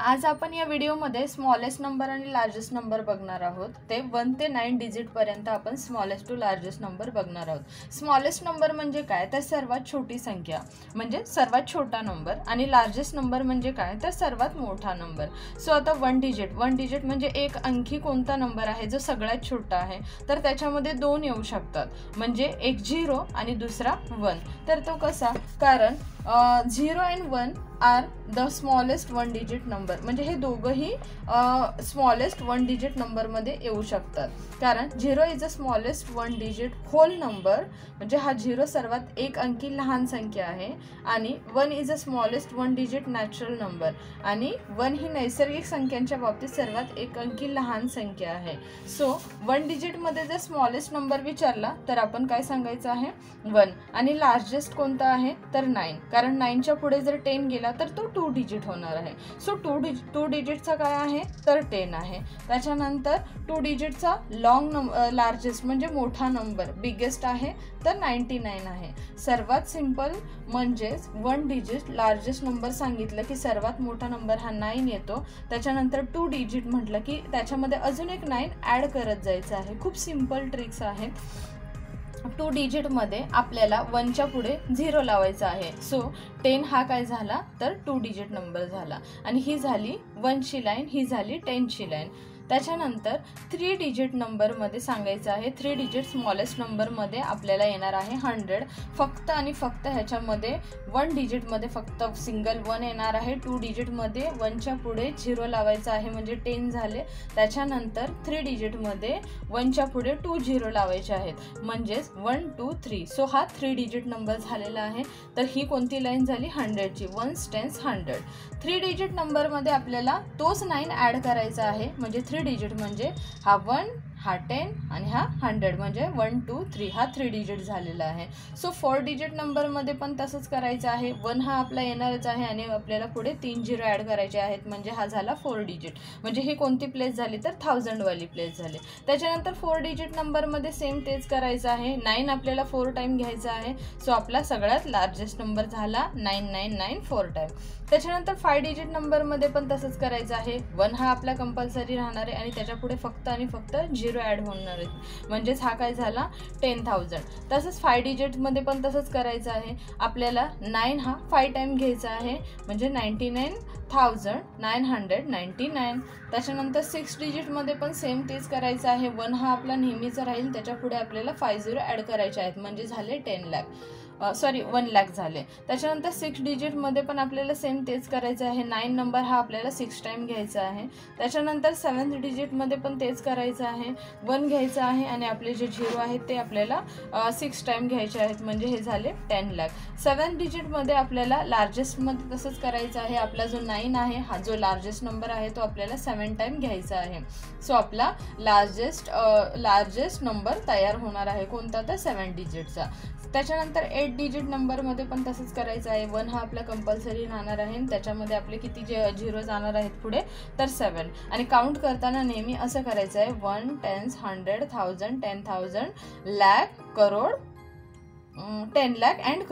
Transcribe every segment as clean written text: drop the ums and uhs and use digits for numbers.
आज आपण या व्हिडिओमध्ये स्मॉलेस्ट नंबर आणि लार्जेस्ट नंबर बघणार आहोत। ते 1 ते 9 डिजिट पर्यंत आपण स्मॉलेस्ट टू लार्जेस्ट नंबर बघणार आहोत। स्मॉलेस्ट नंबर म्हणजे काय तर सर्वात छोटी संख्या म्हणजे सर्वात छोटा नंबर, आणि लार्जेस्ट नंबर म्हणजे काय तर सर्वात मोठा नंबर। सो आता 1 डिजिट म्हणजे एक अंकी कोणता नंबर आहे जो सगळ्यात छोटा आहे, तर त्याच्यामध्ये दोन येऊ शकतात, म्हणजे एक 0 आणि दुसरा 1। तर तो कसा, कारण 0 and 1 are the smallest 1 digit number, म्हणजे हे दोघंही स्मॉलेस्ट 1 डिजिट नंबरमध्ये येऊ शकतात। कारण 0 is a smallest 1 digit whole number, म्हणजे हा 0 सर्वात एक अंकी लहान संख्या आहे, आणि 1 is a smallest 1 digit natural number, आणि 1 ही नैसर्गिक संख्यांच्या बाबतीत सर्वात एक अंकी लहान संख्या आहे। सो 1 डिजिटमध्ये जर स्मॉलेस्ट नंबर विचारला तर आपण काय सांगायचं आहे, 1। आणि लार्जेस्ट कोणता आहे तर 9, कारण 9च्या पुढे जर 10 गेला तर तो 2 डिजिट होणार आहे। सो 2 डिजिटचा काय आहे तर 10 आहे। त्याच्यानंतर 2 डिजिटचा लार्जेस्ट म्हणजे मोठा नंबर बिगेस्ट आहे तर 99 आहे। सर्वात सिंपल म्हणजेच 1 डिजिट लार्जेस्ट नंबर सांगितलं की सर्वात मोठा नंबर हा 9 येतो। त्याच्यानंतर 2 डिजिट म्हटलं की त्याच्यामध्ये अजून एक 9 ॲड करत जायचं आहे। खूप सिंपल ट्रिक्स आहेत। 2 डिजिटमध्ये आपल्याला 1च्या पुढे 0 लावायचा आहे। सो 10 हा काय झाला तर 2 डिजिट नंबर झाला, आणि ही झाली 1ची लाईन, ही झाली 10ची लाईन। त्याच्यानंतर 3 डिजिट नंबरमध्ये सांगायचं आहे, 3 डिजिट स्मॉलेस्ट नंबरमध्ये आपल्याला येणार आहे 100। फक्त आणि फक्त ह्याच्यामध्ये 1 डिजिटमध्ये फक्त सिंगल 1 येणार आहे। 2 डिजिटमध्ये 1च्या पुढे 0 लावायचा आहे, म्हणजे 10 झाले। त्याच्यानंतर 3 डिजिटमध्ये 1च्या पुढे 2 0 लावायचे आहेत, म्हणजेच 1 2 3। सो हा 3 डिजिट नंबर झालेला आहे। तर ही कोणती लाईन झाली 100ची, 1s 10s 100। 3 डिजिट नंबरमध्ये आपल्याला तोच 9 ॲड करायचा आहे, म्हणजे 3 डिजिट म्हणजे हा 1 हा 10 आणि हा 100, म्हणजे 1 2 3 हा 3 डिजिट झालेला आहे। सो 4 डिजिट नंबरमध्ये पण तसंच करायचं आहे। 1 हा आपला येणारच आहे आणि आपल्याला पुढे 3 0 ॲड करायचे आहेत, म्हणजे हा झाला 4 डिजिट, म्हणजे ही कोणती प्लेस झाली तर 1000 वाली प्लेस झाली। त्याच्यानंतर 4 डिजिट नंबरमध्ये सेम तेच करायचं आहे। 9 आपल्याला 4 टाइम घ्यायचा आहे। सो आपला सगळ्यात लार्जेस्ट नंबर झाला 9994 4 टाइम। त्याच्यानंतर 5 डिजिट नंबरमध्ये पण तसंच करायचं आहे। 1 हा आपला कंपल्सरी राहणार आहे आणि त्याच्या पुढे फक्त आणि फक्त 0 ॲड होणार आहे, म्हणजेच हा काय झाला 10000। तसंच 5 डिजिटमध्ये पण तसंच करायचं आहे। आपल्याला 9 हा 5 टाइम घ्यायचा आहे, म्हणजे 99999। त्याच्यानंतर 6 डिजिटमध्ये पण सेम तेच करायचं आहे। 1 हा आपला नेहमीचा राहील, त्याच्या पुढे आपल्याला 50 ॲड करायचे आहेत, म्हणजे झाले 1 लाख झाले। त्याच्यानंतर 6 डिजिटमध्ये पण आपल्याला सेम तेच करायचं आहे। 9 नंबर हा आपल्याला 6 टाइम घ्यायचा आहे। त्याच्यानंतर 7 डिजिटमध्ये पण तेच करायचं आहे। 1 घ्यायचं आहे आणि आपले जे 0 आहेत ते आपल्याला 6 टाइम घ्यायचे आहेत, म्हणजे हे झाले 10 लाख। 7 डिजिटमध्ये आपल्याला लार्जेस्टमध्ये तसंच करायचं आहे। आपला जो 9 आहे हा जो लार्जेस्ट नंबर आहे तो आपल्याला 7 टाइम घ्यायचा आहे। सो आपला लार्जेस्ट नंबर तयार होणार आहे कोणता तर 7 डिजिटचा। त्याच्यानंतर 8 डिजिट नंबरमध्ये पण तसंच करायचं आहे। 1 हा आपला कंपल्सरी राहणार आहे, त्याच्यामध्ये आपले किती 0 जाणार आहेत पुढे तर 7, आणि काउंट करताना नेहमी असं करायचं आहे 1 10 100 1000 10000 लाख करोड 10 लाख अँड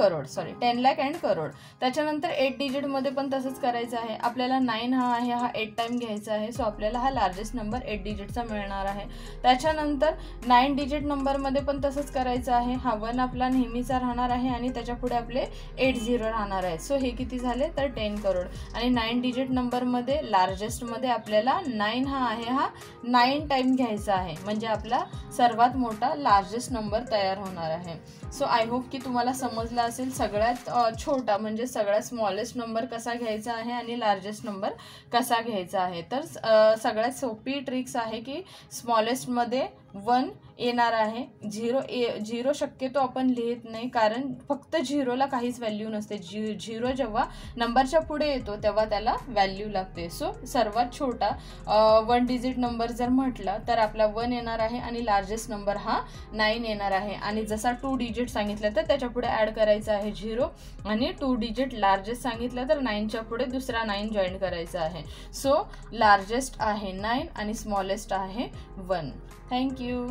करोड। त्याच्यानंतर 8 डिजिटमध्ये पण तसंच करायचं आहे। आपल्याला 9 हा आहे हा 8 टाइम घ्यायचा आहे। सो आपल्याला हा लार्जेस्ट नंबर 8 डिजिटचा मिळणार आहे। त्याच्यानंतर 9 डिजिट नंबरमध्ये पण तसंच करायचं आहे। हा 1 आपला नेहमीचा राहणार आहे आणि त्याच्या पुढे आपले 8 0 राहणार आहे। सो हे किती झाले तर 10 करोड। आणि 9 डिजिट नंबरमध्ये लार्जेस्टमध्ये आपल्याला 9 हा आहे हा 9 टाइम घ्यायचा आहे, म्हणजे आपला सर्वात मोठा लार्जेस्ट नंबर तयार होणार आहे। सो आय होप की तुम्हाला समजलं असेल सगळ्यात छोटा म्हणजे सगळ्यात स्मॉलेस्ट नंबर कसा घ्यायचा आहे आणि लार्जेस्ट नंबर कसा घ्यायचा आहे। तर सगळ्यात सोपी ट्रिक्स आहे की स्मॉलेस्टमध्ये 1 येणार आहे। 0 शक्यतो आपण लिहित नाही, कारण फक्त 0ला काहीच व्हॅल्यू नसते। 0 जेव्हा नंबरच्या पुढे येतो तेव्हा त्याला व्हॅल्यू लागते। सो सर्वात छोटा 1 डिजिट नंबर जर म्हटलं तर आपला 1 येणार आहे आणि लार्जेस्ट नंबर हा 9 येणार आहे। आणि जसा 2 डिजिट सांगितलं तर त्याच्या पुढे ॲड करायचं आहे 0, आणि 2 डिजिट लार्जेस्ट सांगितलं तर 9च्या पुढे दुसरा 9 जॉईन करायचा आहे। सो लार्जेस्ट आहे 9 आणि स्मॉलेस्ट आहे 1। थँक्यू।